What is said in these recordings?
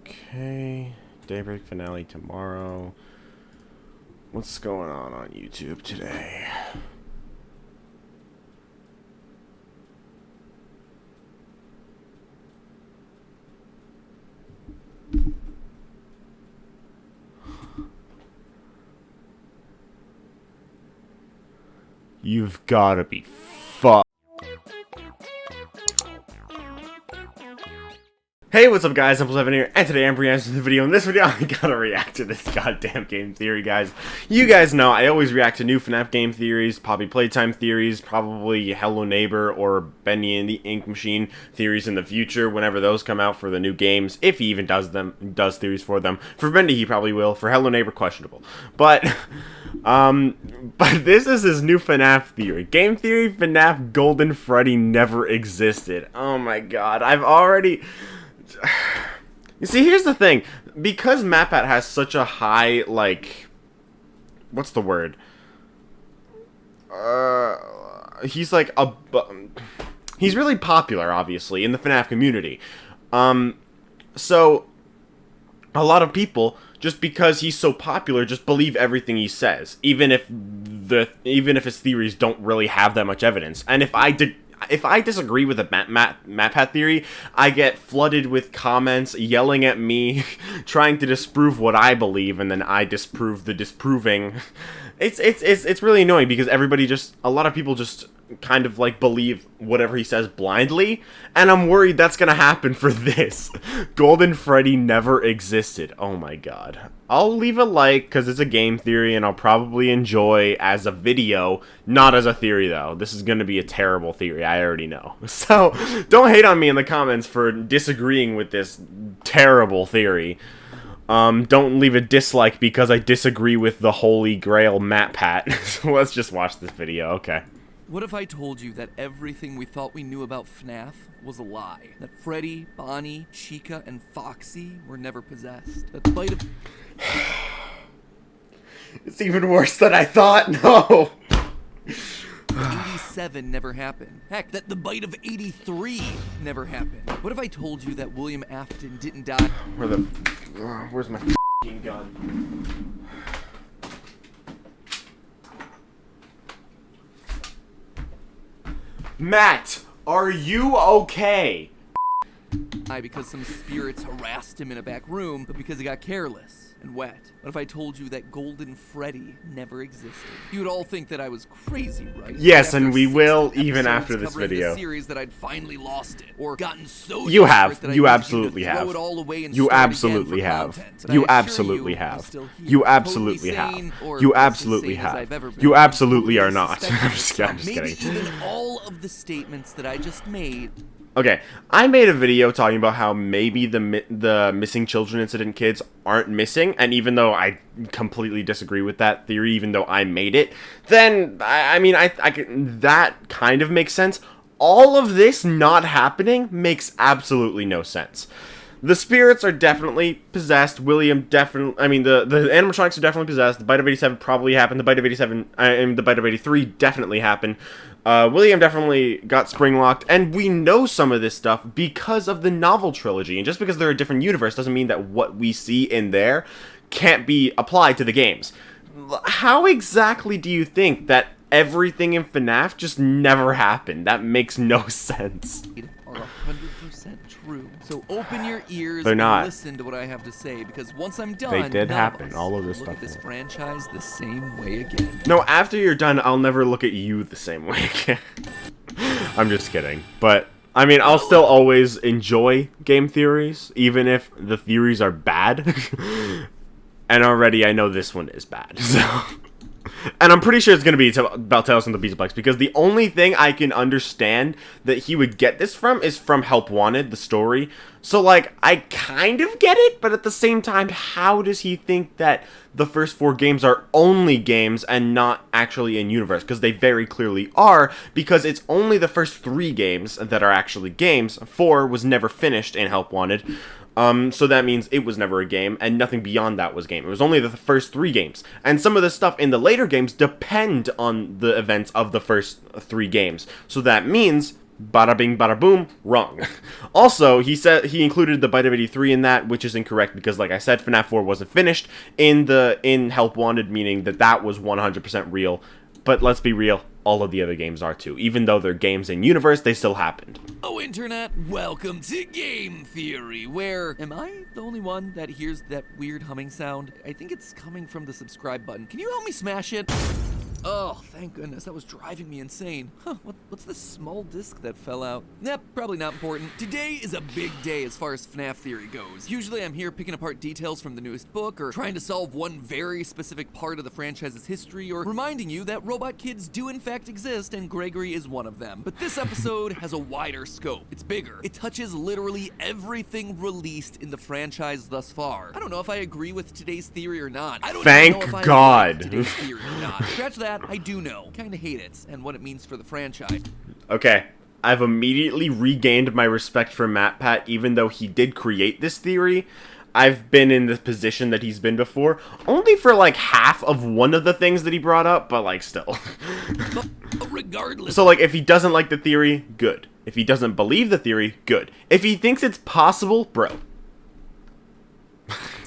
Okay, Daybreak finale tomorrow. What's going on YouTube today? You've gotta be fucked. Hey, what's up guys, ImpulseEvan here, and today I'm reacting to the video. In this video, I gotta react to this goddamn game theory, guys. You guys know, I always react to new FNAF game theories, Poppy Playtime theories, probably Hello Neighbor or Bendy and the Ink Machine theories in the future, whenever those come out for the new games, if he even does theories for them. For Bendy, he probably will. For Hello Neighbor, questionable. But this is his new FNAF theory. Game theory, FNAF Golden Freddy never existed. Oh my god, I've already... You see, here's the thing. Because MatPat has such a high, like... What's the word? He's like a... He's really popular, obviously, in the FNAF community. So, a lot of people, just because he's so popular, just believe everything he says. Even if his theories don't really have that much evidence. And if I disagree with a MatPat theory, I get flooded with comments yelling at me, trying to disprove what I believe, and then I disprove the disproving. It's really annoying because a lot of people just kind of like believe whatever he says blindly, and I'm worried that's gonna happen for this. Golden Freddy never existed. Oh my god. I'll leave a like because it's a game theory and I'll probably enjoy as a video, not as a theory though. This is gonna be a terrible theory, I already know. So don't hate on me in the comments for disagreeing with this terrible theory. Don't leave a dislike because I disagree with the holy grail MatPat. So let's just watch this video, okay. What if I told you that everything we thought we knew about FNAF was a lie? That Freddy, Bonnie, Chica, and Foxy were never possessed? That the bite of... It's even worse than I thought, no! 87 never happened. Heck, that the bite of 83 never happened. What if I told you that William Afton didn't die? Where's my f***ing gun? Matt, are you okay? Because some spirits harassed him in a back room, but because he got careless and wet. What if I told you that Golden Freddy never existed? You would all think that I was crazy, right? Yes, and we will even after this video. Series that I'd finally lost it, or gotten so you have. You absolutely have. You absolutely have. You absolutely have. You absolutely have. You absolutely have. You absolutely are not. I'm just kidding. Maybe even all of the statements that I just made. Okay, I made a video talking about how maybe the missing children incident kids aren't missing, and even though I completely disagree with that theory, even though I made it, then, I mean, that kind of makes sense. All of this not happening makes absolutely no sense. The spirits are definitely possessed. William definitely... I mean, the animatronics are definitely possessed. The bite of 87 probably happened. The bite of 87... and the bite of 83 definitely happened. William definitely got spring-locked. And we know some of this stuff because of the novel trilogy. And just because they're a different universe doesn't mean that what we see in there can't be applied to the games. How exactly do you think that everything in FNAF just never happened? That makes no sense. Are 100% true. So open your ears and listen to what I have to say, because once I'm done, they did happen. All of this look stuff. At this franchise the same way again. No, after you're done, I'll never look at you the same way again. I'm just kidding. But I mean, I'll still always enjoy game theories, even if the theories are bad. And already I know this one is bad. So. And I'm pretty sure it's going to be about Tales from the Beastplex, because the only thing I can understand that he would get this from is from Help Wanted, the story. So, like, I kind of get it, but at the same time, how does he think that the first 4 games are only games and not actually in-universe? Because they very clearly are, because it's only the first 3 games that are actually games. 4 was never finished in Help Wanted. So that means it was never a game, and nothing beyond that was game. It was only the first 3 games. And some of the stuff in the later games depend on the events of the first 3 games. So that means Bada bing, bada boom, wrong. Also, he said he included the Bite of 83 in that, which is incorrect because, like I said, FNAF 4 wasn't finished in Help Wanted, meaning that was 100% real. But let's be real, all of the other games are too. Even though they're games in universe, they still happened. Oh, Internet, welcome to Game Theory, where... Am I the only one that hears that weird humming sound? I think it's coming from the subscribe button. Can you help me smash it? Oh, thank goodness, that was driving me insane. Huh, what's this small disc that fell out? Yep, probably not important. Today is a big day as far as FNAF theory goes. Usually I'm here picking apart details from the newest book, or trying to solve one very specific part of the franchise's history, or reminding you that robot kids do in fact exist and Gregory is one of them. But this episode has a wider scope. It's bigger. It touches literally everything released in the franchise thus far. I don't know if I agree with today's theory or not. I don't even know if I God. like today's theory or not. Scratch that. I do know. Kinda hate it, and what it means for the franchise. Okay, I've immediately regained my respect for MatPat, even though he did create this theory. I've been in the position that he's been before, only for like half of one of the things that he brought up, but like still. but regardless. So like if he doesn't like the theory, good. If he doesn't believe the theory, good. If he thinks it's possible, bro.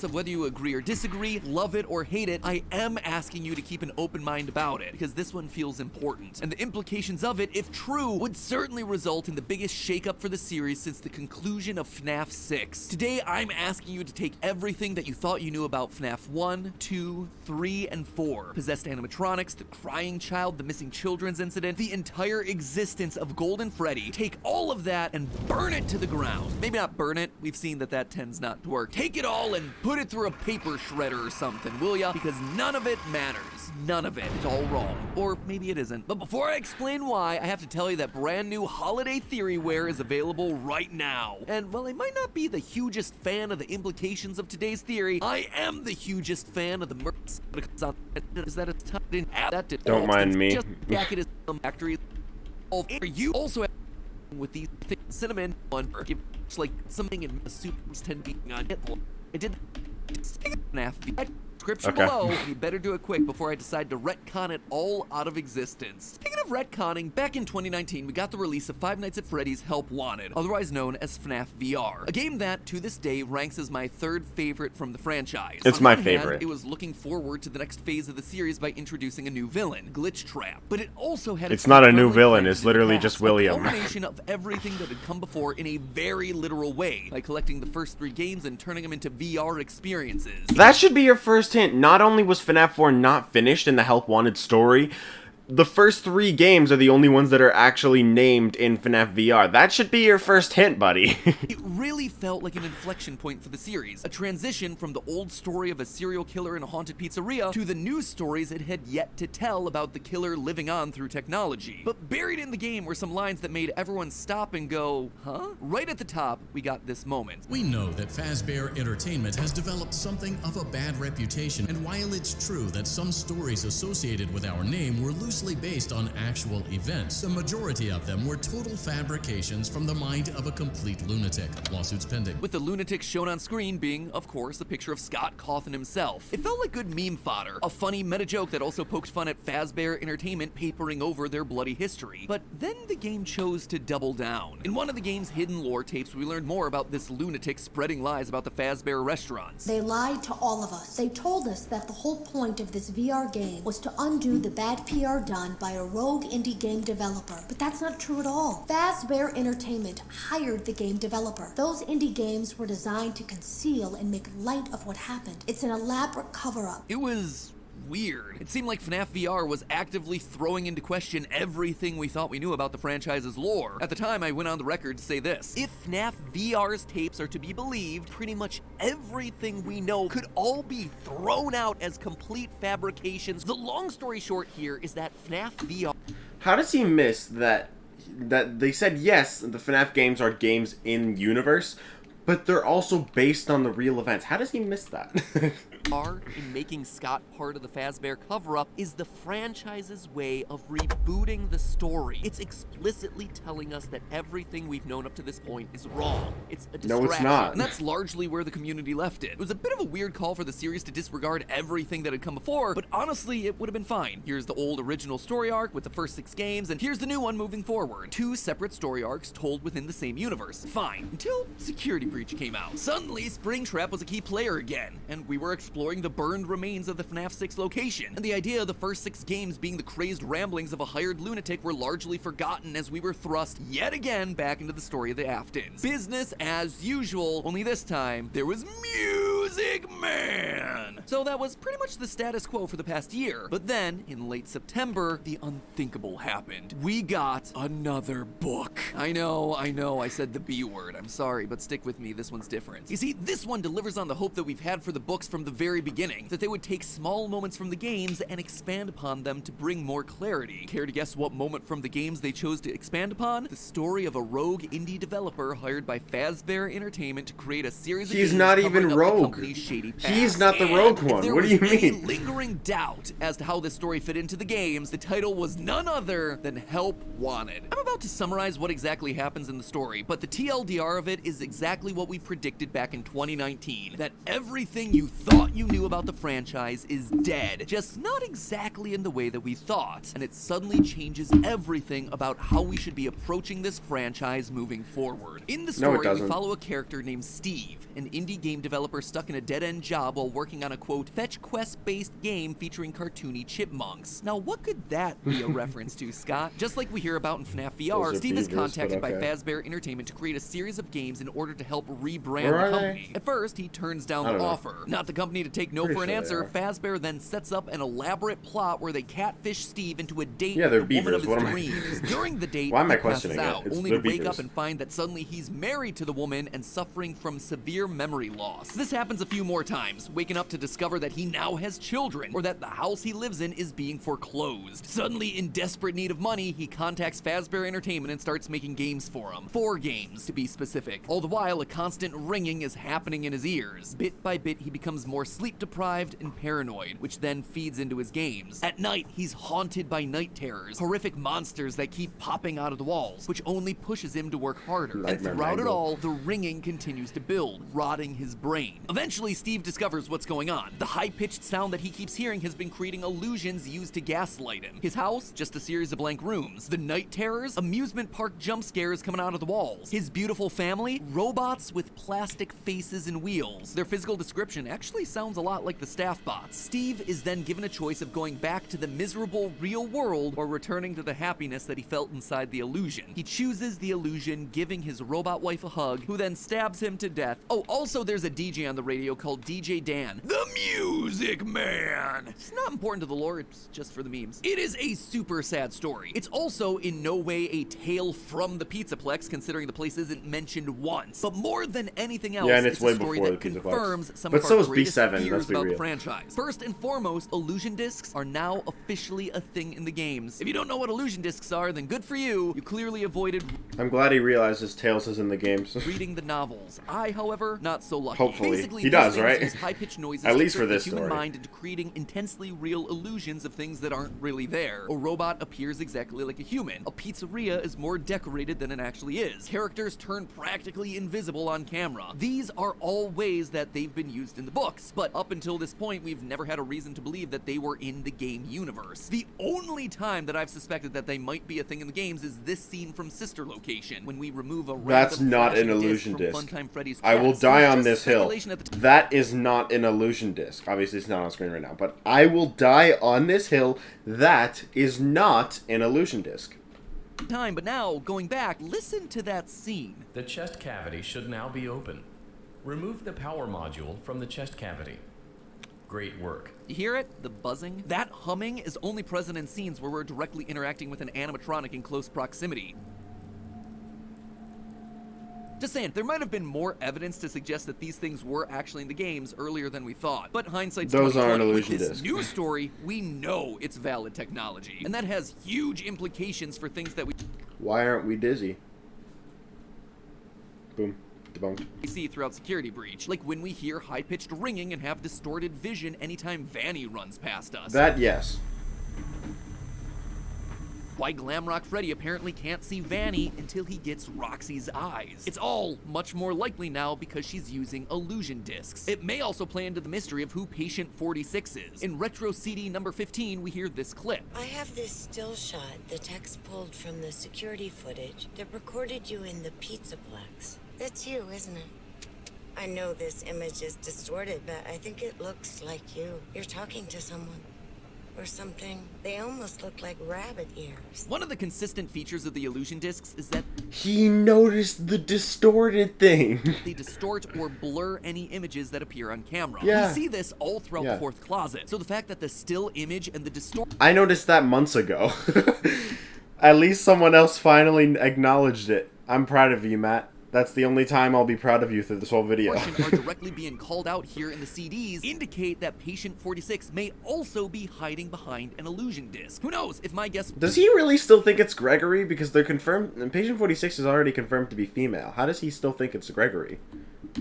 Of whether you agree or disagree, love it or hate it, I am asking you to keep an open mind about it, because this one feels important. And the implications of it, if true, would certainly result in the biggest shakeup for the series since the conclusion of FNAF 6. Today, I'm asking you to take everything that you thought you knew about FNAF 1, 2, 3, and 4. Possessed animatronics, the crying child, the missing children's incident, the entire existence of Golden Freddy. Take all of that and burn it to the ground. Maybe not burn it, we've seen that tends not to work. Take it all and put it through a paper shredder or something, will ya? Because none of it matters. None of it. It's all wrong. Or maybe it isn't. But before I explain why, I have to tell you that brand new holiday theoryware is available right now. And while I might not be the hugest fan of the implications of today's theory, I am the hugest fan of the mercs. Is that it's didn't add that to Don't mind me. Just jacket is some factory. You also have with these cinnamon one like something in the soup tend to be on it. I did FNAF description below, and you better do it quick before I decide to retcon it all out of existence. Speaking of retconning, back in 2019, we got the release of Five Nights at Freddy's Help Wanted, otherwise known as FNAF VR, a game that, to this day, ranks as my third favorite from the franchise. It's my favorite. It was looking forward to the next phase of the series by introducing a new villain, Glitch Trap, but it also had It's not a new villain, it's literally just William. A combination of everything that had come before in a very literal way, by collecting the first 3 games and turning them into VR experiences. That should be your first hint. Not only was FNAF 4 not finished in the Help Wanted story, the first 3 games are the only ones that are actually named in FNAF VR. That should be your first hint, buddy. It really felt like an inflection point for the series, a transition from the old story of a serial killer in a haunted pizzeria to the new stories it had yet to tell about the killer living on through technology. But buried in the game were some lines that made everyone stop and go, huh? Right at the top, we got this moment. We know that Fazbear Entertainment has developed something of a bad reputation, and while it's true that some stories associated with our name were loosely based on actual events, the majority of them were total fabrications from the mind of a complete lunatic. Lawsuits pending. With the lunatic shown on screen being, of course, a picture of Scott Cawthon himself. It felt like good meme fodder, a funny meta joke that also poked fun at Fazbear Entertainment papering over their bloody history. But then the game chose to double down. In one of the game's hidden lore tapes, we learned more about this lunatic spreading lies about the Fazbear restaurants. They lied to all of us. They told us that the whole point of this VR game was to undo the bad PR done by a rogue indie game developer. But that's not true at all. Fazbear Entertainment hired the game developer. Those indie games were designed to conceal and make light of what happened. It's an elaborate cover-up. It was weird. It seemed like FNAF VR was actively throwing into question everything we thought we knew about the franchise's lore. At the time, I went on the record to say this: if FNAF VR's tapes are to be believed, pretty much everything we know could all be thrown out as complete fabrications. The long story short here is that FNAF VR... How does he miss that they said, yes, the FNAF games are games in universe, but they're also based on the real events? How does he miss that? are in making Scott part of the Fazbear cover-up is the franchise's way of rebooting the story. It's explicitly telling us that everything we've known up to this point is wrong. It's a distraction. No, it's not. And that's largely where the community left it. It was a bit of a weird call for the series to disregard everything that had come before, but honestly, it would have been fine. Here's the old original story arc with the first 6 games, and here's the new one moving forward. 2 separate story arcs told within the same universe. Fine. Until Security Breach came out. Suddenly, Springtrap was a key player again, and we were exploring the burned remains of the FNAF 6 location. And the idea of the first 6 games being the crazed ramblings of a hired lunatic were largely forgotten as we were thrust yet again back into the story of the Aftons. Business as usual, only this time, there was Music Man! So that was pretty much the status quo for the past year. But then, in late September, the unthinkable happened. We got another book. I know, I said the B word. I'm sorry, but stick with me, this one's different. You see, this one delivers on the hope that we've had for the books from the very beginning, that they would take small moments from the games and expand upon them to bring more clarity. Care to guess what moment from the games they chose to expand upon? The story of a rogue indie developer hired by Fazbear Entertainment to create a series of games He's not even covering up the rogue. company's shady past. He's not the rogue one. What do you If there was any mean? lingering doubt as to how this story fit into the games, the title was none other than Help Wanted. I'm about to summarize what exactly happens in the story, but the TLDR of it is exactly what we predicted back in 2019, that everything you thought you knew about the franchise is dead, just not exactly in the way that we thought, and it suddenly changes everything about how we should be approaching this franchise moving forward. In the story, we follow a character named Steve, an indie game developer stuck in a dead-end job while working on a, quote, fetch quest-based game featuring cartoony chipmunks. Now, what could that be a reference to, Scott? Just like we hear about in FNAF VR, Steve is contacted by Fazbear Entertainment to create a series of games in order to help rebrand the company. At first, he turns down the offer. Not the company to take no for an answer, Fazbear then sets up an elaborate plot where they catfish Steve into a date with the woman of his dreams. During the date, he passes out, only to wake up and find that suddenly he's married to the woman and suffering from severe memory loss. This happens a few more times, waking up to discover that he now has children, or that the house he lives in is being foreclosed. Suddenly, in desperate need of money, he contacts Fazbear Entertainment and starts making games for him. 4 games, to be specific. All the while, a constant ringing is happening in his ears. Bit by bit, he becomes more sleep-deprived and paranoid, which then feeds into his games. At night, he's haunted by night terrors, horrific monsters that keep popping out of the walls, which only pushes him to work harder. And throughout it all, the ringing continues to build, rotting his brain. Eventually, Steve discovers what's going on. The high-pitched sound that he keeps hearing has been creating illusions used to gaslight him. His house, just a series of blank rooms. The night terrors, amusement park jump scares coming out of the walls. His beautiful family, robots with plastic faces and wheels. Their physical description actually sounds a lot like the staff bots. Steve is then given a choice of going back to the miserable real world or returning to the happiness that he felt inside the illusion. He chooses the illusion, giving his robot wife a hug, who then stabs him to death. Oh, also there's a DJ on the radio called DJ Dan, the Music Man. It's not important to the lore, it's just for the memes. It is a super sad story. It's also in no way a tale from the Pizzaplex, considering the place isn't mentioned once. But more than anything else, and it's a way story before that the Pizzaplex. confirms some But of so our is greatest B7, fears let's be about the real. franchise. First and foremost, illusion discs are now officially a thing in the games. If you don't know what illusion discs are, then good for you. You clearly avoided I'm glad he realizes Tails is in the games. reading the novels. I, however, not so lucky. Hopefully. Basically, He these does, things right? use high-pitched noises At to least for trick the this human story. mind into creating intensely real illusions of things that aren't really there. A robot appears exactly like a human. A pizzeria is more decorated than it actually is. Characters turn practically invisible on camera. These are all ways that they've been used in the books, but up until this point, we've never had a reason to believe that they were in the game universe. The only time that I've suspected that they might be a thing in the games is this scene from Sister Location, when we remove a That's random not an flashing illusion disc disc. from Funtime Freddy's I will chest. die on Just this hill. speculation at the That is not an illusion disc. Obviously, it's not on screen right now, but I will die on this hill. That is not an illusion disc. time, but now, going back, listen to that scene. The chest cavity should now be open. Remove the power module from the chest cavity. Great work. You hear it? The buzzing? That humming is only present in scenes where we're directly interacting with an animatronic in close proximity. Just saying, there might have been more evidence to suggest that these things were actually in the games earlier than we thought. But hindsight's Those aren't 20/20. illusion With this discs. new story, we know it's valid technology. And that has huge implications for things that we... Why aren't we dizzy? Boom. Debunked. we see throughout Security Breach, like when we hear high-pitched ringing and have distorted vision anytime Vanny runs past us. That, yes. Why Glamrock Freddy apparently can't see Vanny until he gets Roxy's eyes. It's all much more likely now because she's using illusion discs. It may also play into the mystery of who Patient 46 is. In Retro CD number 15, we hear this clip. I have this still shot the techs pulled from the security footage that recorded you in the Pizzaplex. That's you, isn't it? I know this image is distorted, but I think it looks like you. You're talking to someone. Or something. They almost look like rabbit ears. One of the consistent features of the illusion discs is that He noticed the distorted thing. they distort or blur any images that appear on camera. Yeah. We see this all throughout Yeah. the fourth closet. So the fact that the still image and the distort I noticed that months ago. At least someone else finally acknowledged it. I'm proud of you, Matt. That's the only time I'll be proud of you through this whole video. are directly being called out here in the CDs indicate that Patient 46 may also be hiding behind an illusion disc. Who knows? If my guess Does he really still think it's Gregory? Because they're confirmed, and Patient 46 is already confirmed to be female. How does he still think it's Gregory?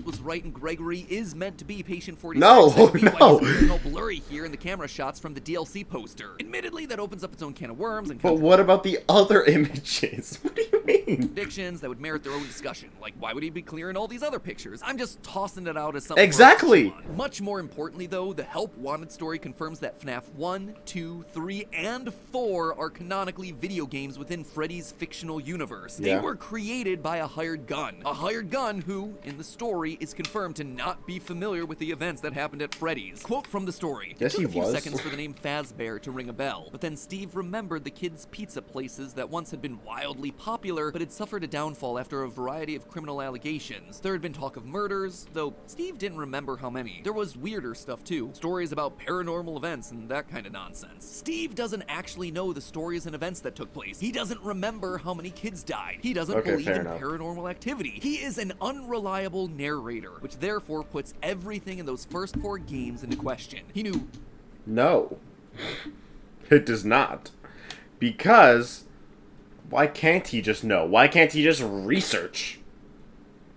was right and Gregory is meant to be Patient 46. No, that could be why no. he's appearing all blurry here in the camera shots from the DLC poster. Admittedly, that opens up its own can of worms and But what about the other images? What do you mean? contradictions that would merit their own discussion. Like, why would he be clearing all these other pictures? I'm just tossing it out as something. Exactly. for us to chew on. Much more importantly, though, the Help Wanted story confirms that FNAF 1, 2, 3, and 4 are canonically video games within Freddy's fictional universe. Yeah. They were created by a hired gun. A hired gun who, in the story, is confirmed to not be familiar with the events that happened at Freddy's. Quote from the story. Yes, It he took a few was. seconds for the name Fazbear to ring a bell, but then Steve remembered the kids' pizza places that once had been wildly popular, but had suffered a downfall after a variety of criminal allegations. There had been talk of murders, though Steve didn't remember how many. There was weirder stuff too, stories about paranormal events and that kind of nonsense. Steve doesn't actually know the stories and events that took place. He doesn't remember how many kids died. He doesn't Okay, believe fair in enough. paranormal activity. He is an unreliable narrator, which therefore puts everything in those first 4 games into question. He knew No. It does not. Because why can't he just know? Why can't he just research?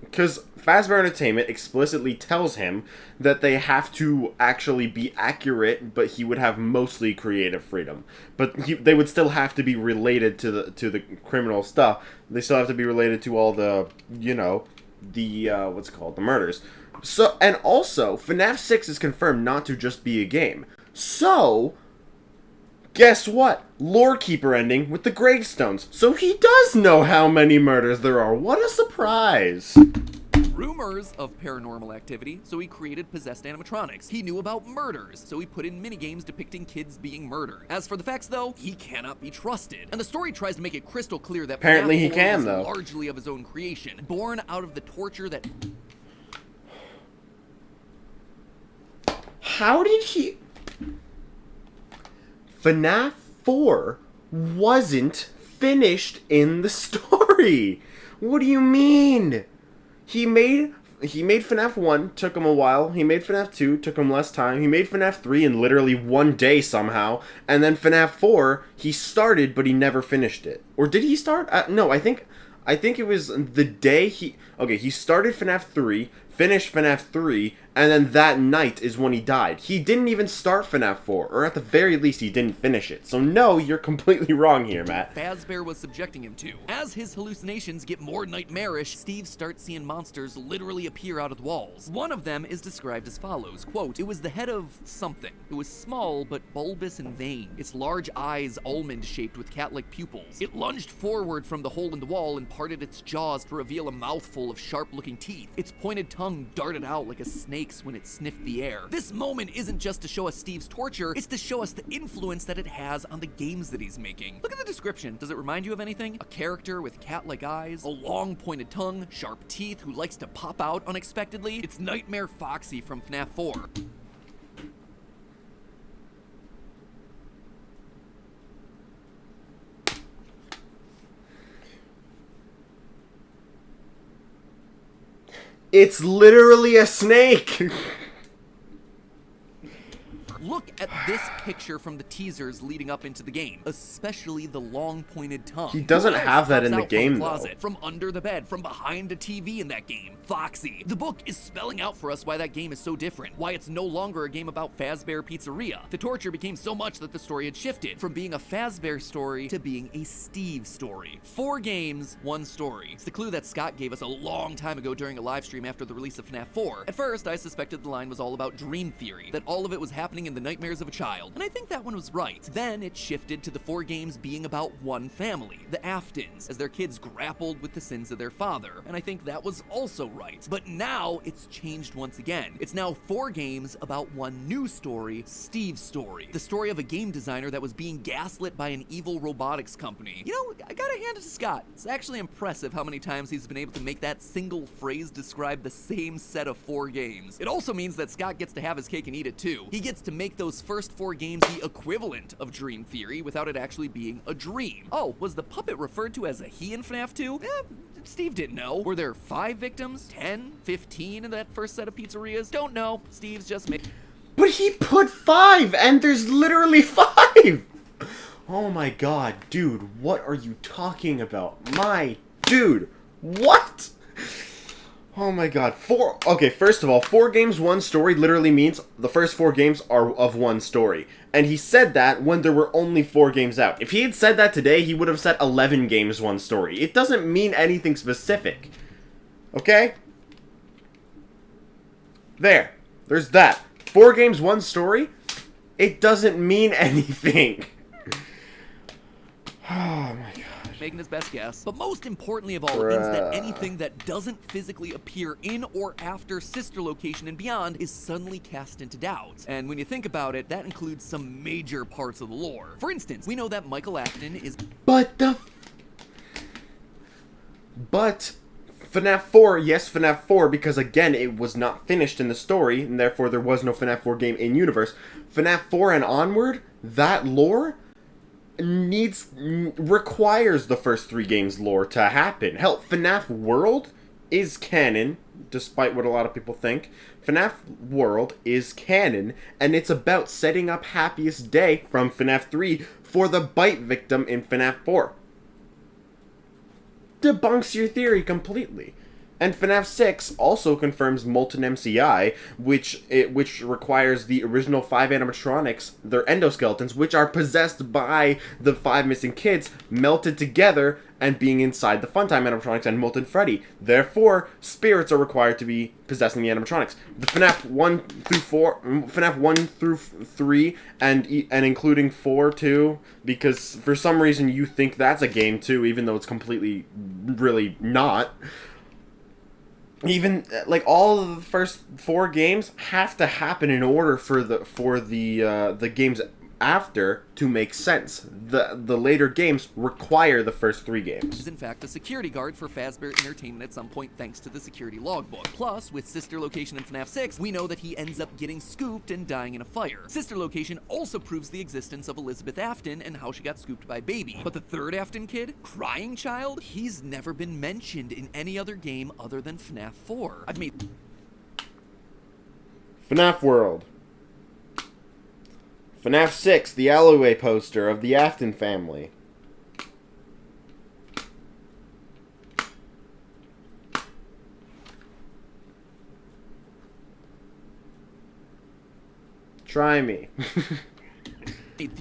Because Fazbear Entertainment explicitly tells him that they have to actually be accurate, but he would have mostly creative freedom. But they would still have to be related to the criminal stuff. They still have to be related to all the, what's it called, the murders. So, and also, FNAF 6 is confirmed not to just be a game. So, guess what? Lorekeeper ending with the gravestones. So he does know how many murders there are. What a surprise. rumors of paranormal activity, so he created possessed animatronics. He knew about murders, so he put in minigames depicting kids being murdered. As for the facts, though, he cannot be trusted. And the story tries to make it crystal clear that Apparently he FNAF 4 can, was though. largely of his own creation, born out of the torture that... How did he... FNAF 4 wasn't finished in the story. What do you mean? He made FNAF 1, took him a while. He made FNAF 2, took him less time. He made FNAF 3 in literally one day somehow. And then FNAF 4, he started, but he never finished it. Or did he start? No, I think it was the day he... Okay, he started FNAF 3, finished FNAF 3, and then that night is when he died. He didn't even start FNAF 4, or at the very least, he didn't finish it. So no, you're completely wrong here, Matt. Fazbear was subjecting him to. As his hallucinations get more nightmarish, Steve starts seeing monsters literally appear out of the walls. One of them is described as follows, quote, "It was the head of something. It was small, but bulbous and vain. Its large eyes almond-shaped with cat-like pupils. It lunged forward from the hole in the wall and parted its jaws to reveal a mouthful of sharp-looking teeth. Its pointed tongue darted out like a snake's when it sniffed the air." This moment isn't just to show us Steve's torture, it's to show us the influence that it has on the games that he's making. Look at the description. Does it remind you of anything? A character with cat-like eyes, a long pointed tongue, sharp teeth, who likes to pop out unexpectedly? It's Nightmare Foxy from FNAF 4. It's literally a snake. Look look at this picture from the teasers leading up into the game, especially the long-pointed tongue. He doesn't Who else have that pops in the out from game, closet, though. from under the bed, from behind a TV in that game? Foxy. The book is spelling out for us why that game is so different, why it's no longer a game about Fazbear Pizzeria. The torture became so much that the story had shifted from being a Fazbear story to being a Steve story. 4 games, 1 story. It's the clue that Scott gave us a long time ago during a live stream after the release of FNAF 4. At first, I suspected the line was all about dream theory, that all of it was happening in the nightmares of a child, and I think that one was right. Then it shifted to the 4 games being about one family, the Aftons, as their kids grappled with the sins of their father, and I think that was also right. But now it's changed once again. It's now 4 games about one new story, Steve's story. The story of a game designer that was being gaslit by an evil robotics company. You know, I gotta hand it to Scott. It's actually impressive how many times he's been able to make that single phrase describe the same set of 4 games. It also means that Scott gets to have his cake and eat it too. He gets to make those first 4 games the equivalent of dream theory without it actually being a dream. Oh, was the puppet referred to as a he in FNAF 2? Steve didn't know. Were there 5 victims? 10? 15 in that first set of pizzerias? Don't know. Steve's just made... But he put 5, and there's literally 5! Oh my god, dude, what are you talking about? My dude, what? Oh my god, 4... Okay, first of all, 4 games, 1 story literally means the first 4 games are of 1 story. And he said that when there were only 4 games out. If he had said that today, he would have said 11 games, 1 story. It doesn't mean anything specific. Okay? There's that. 4 games, 1 story? It doesn't mean anything. Oh my god. Making his best guess. But most importantly of all, it means that anything that doesn't physically appear in or after Sister Location and beyond is suddenly cast into doubt. And when you think about it, that includes some major parts of the lore. For instance, we know that Michael Afton is... But FNAF 4, yes, FNAF 4, because again, it was not finished in the story, and therefore there was no FNAF 4 game in universe. FNAF 4 and onward, that lore requires the first 3 games lore to happen. Hell, FNAF World is canon, despite what a lot of people think. FNAF World is canon, and it's about setting up Happiest Day from FNAF 3 for the bite victim in FNAF 4. Debunks your theory completely. And FNAF 6 also confirms Molten MCI, which requires the original 5 animatronics, their endoskeletons, which are possessed by the 5 missing kids, melted together and being inside the Funtime animatronics and Molten Freddy. Therefore, spirits are required to be possessing the animatronics. The FNAF 1 through 4, FNAF 1 through 3, and including 4 too, because for some reason you think that's a game too, even though it's completely, really not. Even like all of the first 4 games have to happen in order for the games after to make sense. The later games require the first 3 games. Is in fact a security guard for Fazbear Entertainment at some point thanks to the security logbook. Plus, with Sister Location in FNAF 6, we know that he ends up getting scooped and dying in a fire. Sister Location also proves the existence of Elizabeth Afton and how she got scooped by Baby. But the 3rd Afton kid, Crying Child, he's never been mentioned in any other game other than FNAF 4. I've made... FNAF World. FNAF 6, the alleyway poster of the Afton family. Try me.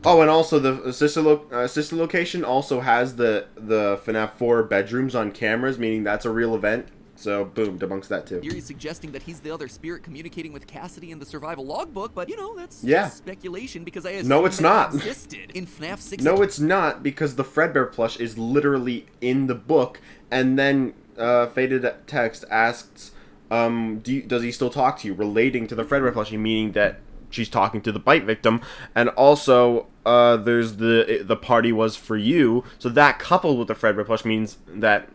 Oh, and also the sister location also has the FNAF 4 bedrooms on cameras, meaning that's a real event. So, boom, debunks that too. Theory suggesting that he's the other spirit communicating with Cassidy in the survival logbook, but you know, that's yeah. just speculation because I assume no, it's not. Existed in FNAF 6. No, it's not, because the Fredbear plush is literally in the book, and then Faded Text asks, does he still talk to you, relating to the Fredbear plushie, meaning that she's talking to the bite victim, and also there's the party was for you. So that coupled with the Fredbear plush means that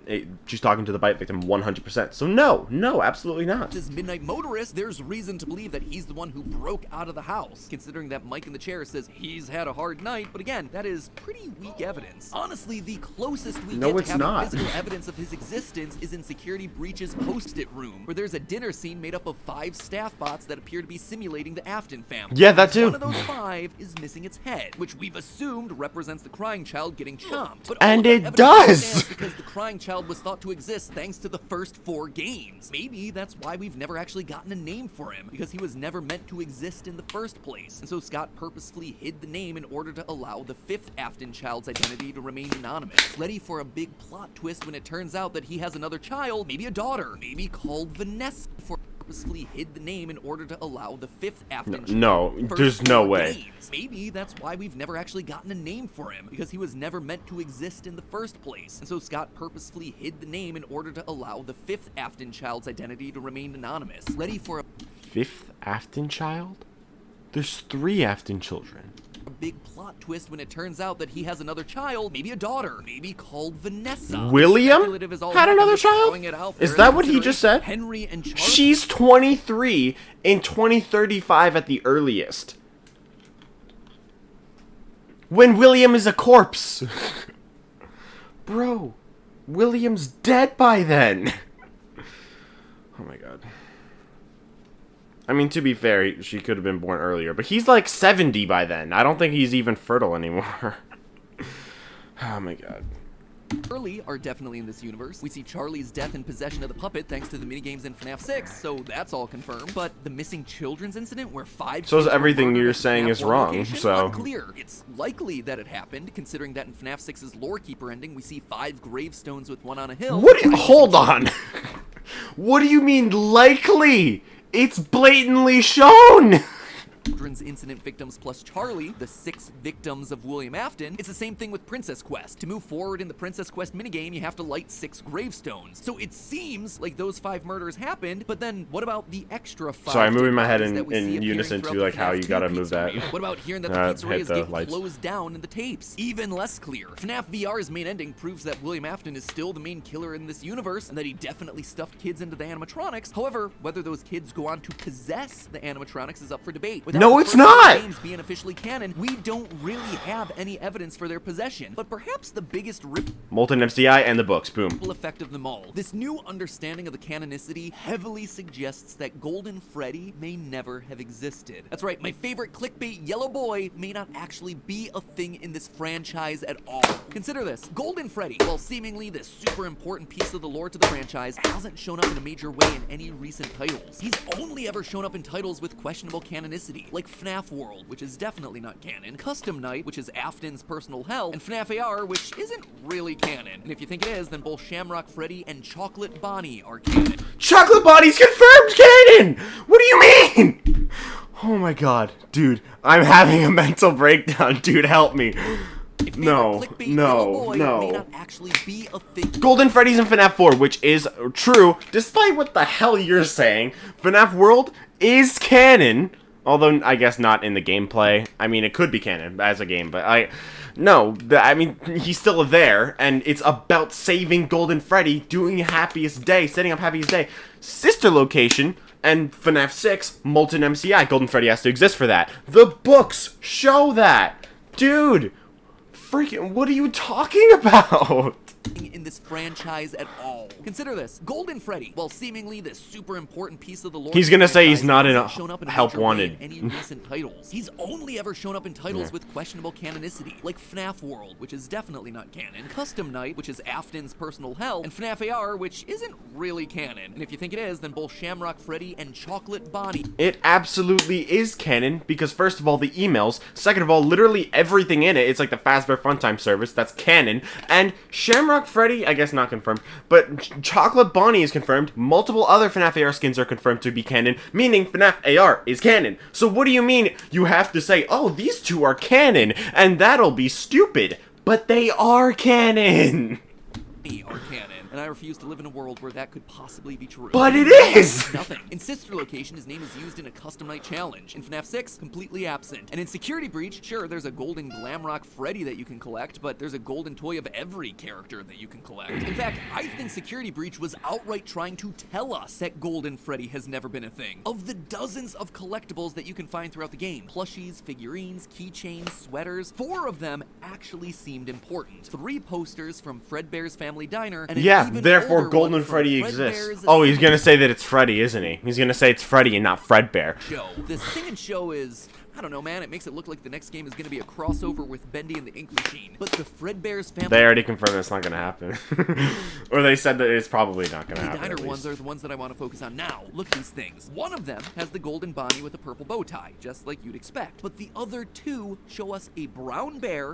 she's talking to the bite victim 100%. So no, absolutely not. This midnight motorist, there's reason to believe that he's the one who broke out of the house, considering that Mike in the chair says he's had a hard night, but again, that is pretty weak evidence. Honestly, the closest we get to having physical evidence of his existence is in Security Breach's post-it room, where there's a dinner scene made up of 5 staff bots that appear to be simulating the Afton family. Yeah, that too. One of those 5 is missing its head, which we've assumed represents the crying child getting chomped. But and it does! Because the crying child was thought to exist thanks to the first 4 games. Maybe that's why we've never actually gotten a name for him, because he was never meant to exist in the first place. And so Scott purposefully hid the name in order to allow the 5th Afton child's identity to remain anonymous. Ready for a big plot twist when it turns out that he has another child, maybe a daughter, maybe called Vanessa, purposefully hid the name in order to allow the 5th Afton child. No, there's no way. Games. Maybe that's why we've never actually gotten a name for him, because he was never meant to exist in the first place. And so Scott purposefully hid the name in order to allow the 5th Afton child's identity to remain anonymous. Ready for a 5th Afton child? There's 3 Afton children. A big plot twist when it turns out that he has another child, maybe a daughter, maybe called Vanessa. William had another child? Is that what he just said? Henry and Charlie. She's 23 in 2035 at the earliest. When William is a corpse. Bro, William's dead by then. Oh my god. I mean, to be fair, she could have been born earlier, but he's like 70 by then. I don't think he's even fertile anymore. Oh my god. Charlie are definitely in this universe. We see Charlie's death and possession of the puppet thanks to the minigames in FNAF 6, so that's all confirmed. But the missing children's incident where 5 So everything you're saying is wrong, so... Unclear. It's likely that it happened, considering that in FNAF 6's Lorekeeper ending, we see 5 gravestones with one on a hill. Hold on! What do you mean likely? It's blatantly shown! Children's incident victims plus Charlie, the 6 victims of William Afton. It's the same thing with Princess Quest. To move forward in the Princess Quest minigame, you have to light 6 gravestones. So it seems like those 5 murders happened, but then what about the extra 5? Sorry, I'm moving my head in unison to like how you gotta move that. What about hearing that the pizzeria is getting closed down in the tapes? Even less clear. FNAF VR's main ending proves that William Afton is still the main killer in this universe, and that he definitely stuffed kids into the animatronics. However, whether those kids go on to possess the animatronics is up for debate. No, it's not! Games being officially canon, we don't really have any evidence for their possession. But perhaps the biggest Molten MCI and the books, boom. Effect of them all. This new understanding of the canonicity heavily suggests that Golden Freddy may never have existed. That's right, my favorite clickbait yellow boy may not actually be a thing in this franchise at all. Consider this. Golden Freddy, while seemingly this super important piece of the lore to the franchise, hasn't shown up in a major way in any recent titles. He's only ever shown up in titles with questionable canonicity, like FNAF World, which is definitely not canon, Custom Night, which is Afton's personal hell, and FNAF AR, which isn't really canon. And if you think it is, then both Shamrock Freddy and Chocolate Bonnie are canon. Chocolate Bonnie's confirmed canon! What do you mean? Oh my god, dude, I'm having a mental breakdown, dude, help me. No. Golden Freddy's in FNAF 4, which is true, despite what the hell you're saying. FNAF World is canon, although I guess not in the gameplay. I mean, it could be canon as a game, but I mean, he's still there, and it's about saving Golden Freddy, doing Happiest Day, setting up Happiest Day. Sister location, and FNAF 6, Molten MCI. Golden Freddy has to exist for that. The books show that. Dude, freaking, what are you talking about? In this franchise at all. Consider this. Golden Freddy, while seemingly this super important piece of the lore, he's gonna say he's not in a Help Wanted. Any recent titles. He's only ever shown up in titles with questionable canonicity, like FNAF World, which is definitely not canon, Custom Night, which is Afton's personal hell, and FNAF AR, which isn't really canon. And if you think it is, then both Shamrock Freddy and Chocolate Bonnie. It absolutely is canon, because first of all, the emails, second of all, literally everything in it, it's like the Fazbear Funtime service, that's canon, and Shamrock Freddy, I guess not confirmed, but Chocolate Bonnie is confirmed. Multiple other FNAF AR skins are confirmed to be canon, meaning FNAF AR is canon. So what do you mean you have to say, oh, these two are canon, and that'll be stupid? But they are canon! Are canon. and I refuse to live in a world where that could possibly be true. But it is! Nothing. In Sister Location, his name is used in a custom night challenge. In FNAF 6, completely absent. And in Security Breach, sure, there's a golden Glamrock Freddy that you can collect, but there's a golden toy of every character that you can collect. In fact, I think Security Breach was outright trying to tell us that golden Freddy has never been a thing. Of the dozens of collectibles that you can find throughout the game, plushies, figurines, keychains, sweaters, 4 of them actually seemed important. 3 posters from Fredbear's Family Diner, and an even therefore older Golden one from Freddy Fredbear's exists. Oh, he's gonna say that it's Freddy, isn't he? He's gonna say it's Freddy and not Fredbear. Show. The Sing and Show is, I don't know, man, it makes it look like the next game is going to be a crossover with Bendy and the Ink Machine. But the Fredbear's Family... They already confirmed it's not going to happen. Or they said that it's probably not going to happen. The diner ones are the ones that I want to focus on now. Look at these things. One of them has the golden Bonnie with a purple bow tie, just like you'd expect. But the other 2 show us a brown bear...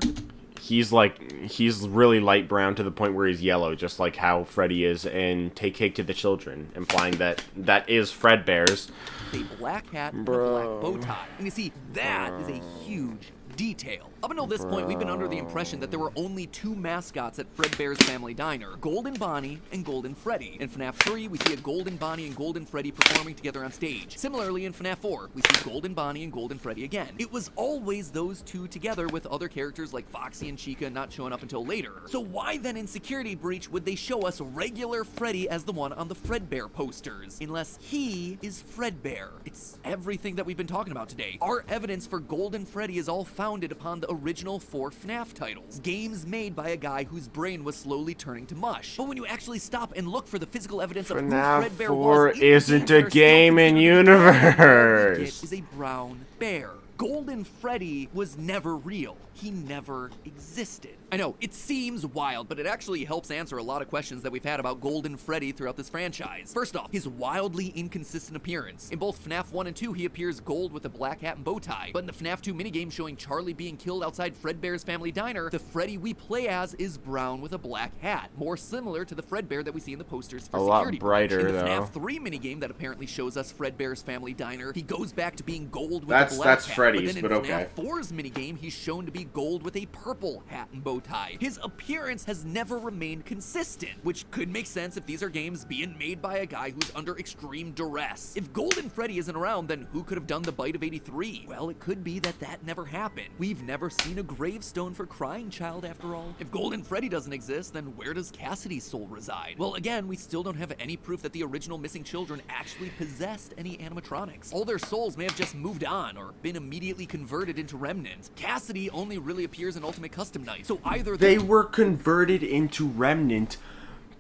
He's really light brown to the point where he's yellow, just like how Freddy is in Take Cake to the Children, implying that that is Fredbear's. A black hat and a black bow tie. And you see, that is a huge detail. Up until this point, we've been under the impression that there were only 2 mascots at Fredbear's Family Diner, Golden Bonnie and Golden Freddy. In FNAF 3, we see a Golden Bonnie and Golden Freddy performing together on stage. Similarly, in FNAF 4, we see Golden Bonnie and Golden Freddy again. It was always those 2 together, with other characters like Foxy and Chica not showing up until later. So why then in Security Breach would they show us regular Freddy as the one on the Fredbear posters? Unless he is Fredbear. It's everything that we've been talking about today. Our evidence for Golden Freddy is all founded upon the original 4 FNAF titles, games made by a guy whose brain was slowly turning to mush. But when you actually stop and look for the physical evidence of who FNAF Fredbear 4 was, isn't a game in universe. Is a brown bear. Golden Freddy was never real. He never existed. I know, it seems wild, but it actually helps answer a lot of questions that we've had about Golden Freddy throughout this franchise. First off, his wildly inconsistent appearance. In both FNAF 1 and 2, he appears gold with a black hat and bow tie. But in the FNAF 2 minigame showing Charlie being killed outside Fredbear's Family Diner, the Freddy we play as is brown with a black hat. More similar to the Fredbear that we see in the posters for Security Breach. A lot brighter, in the though. FNAF 3 minigame that apparently shows us Fredbear's Family Diner, he goes back to being gold with a black that's hat. Freddy's, but but then in okay. FNAF 4's minigame, he's shown to be gold with a purple hat and bow tie. His appearance has never remained consistent, which could make sense if these are games being made by a guy who's under extreme duress. If Golden Freddy isn't around, then who could have done the bite of 83? Well, it could be that that never happened. We've never seen a gravestone for Crying Child after all. If Golden Freddy doesn't exist, then where does Cassidy's soul reside? Well, again, we still don't have any proof that the original missing children actually possessed any animatronics. All their souls may have just moved on or been immediately converted into remnants. Cassidy only really appears in Ultimate Custom Night, so either They were converted into Remnant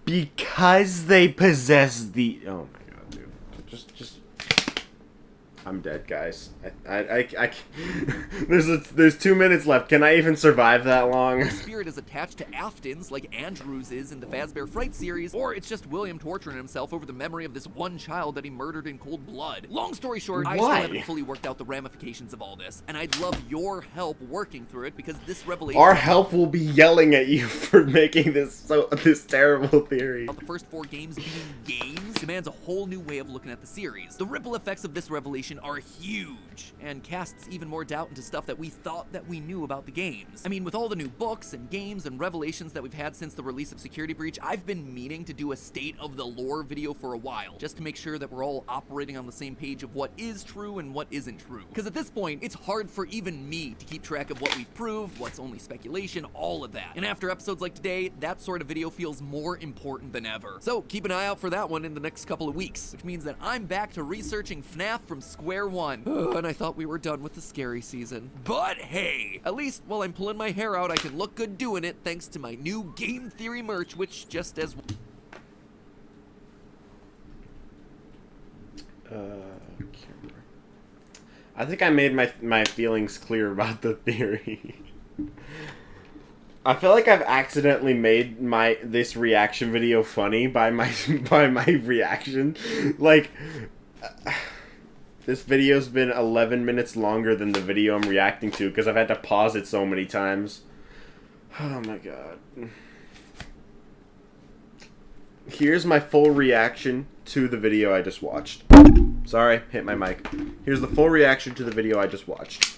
because they possess the... Oh my god, dude. Just... I'm dead, guys. I there's 2 minutes left. Can I even survive that long? Spirit is attached to Afton's like Andrews is in the Fazbear Fright series, or it's just William torturing himself over the memory of this one child that he murdered in cold blood. Long story short, I still haven't fully worked out the ramifications of all this, and I'd love your help working through it because this revelation... Our help will be yelling at you for making this terrible theory. The first 4 games being games demands a whole new way of looking at the series. The ripple effects of this revelation are huge, and casts even more doubt into stuff that we thought that we knew about the games. I mean, with all the new books and games and revelations that we've had since the release of Security Breach, I've been meaning to do a state of the lore video for a while, just to make sure that we're all operating on the same page of what is true and what isn't true. Because at this point, it's hard for even me to keep track of what we've proved, what's only speculation, all of that. And after episodes like today, that sort of video feels more important than ever. So keep an eye out for that one in the next couple of weeks, which means that I'm back to researching FNAF from square one. And I thought we were done with the scary season. But hey, at least while I'm pulling my hair out, I can look good doing it thanks to my new Game Theory merch, which just as... I think I made my feelings clear about the theory. I feel like I've accidentally made this reaction video funny by my reaction. Like... This video's been 11 minutes longer than the video I'm reacting to because I've had to pause it so many times. Oh my god. Here's my full reaction to the video I just watched. Sorry, hit my mic. Here's the full reaction to the video I just watched.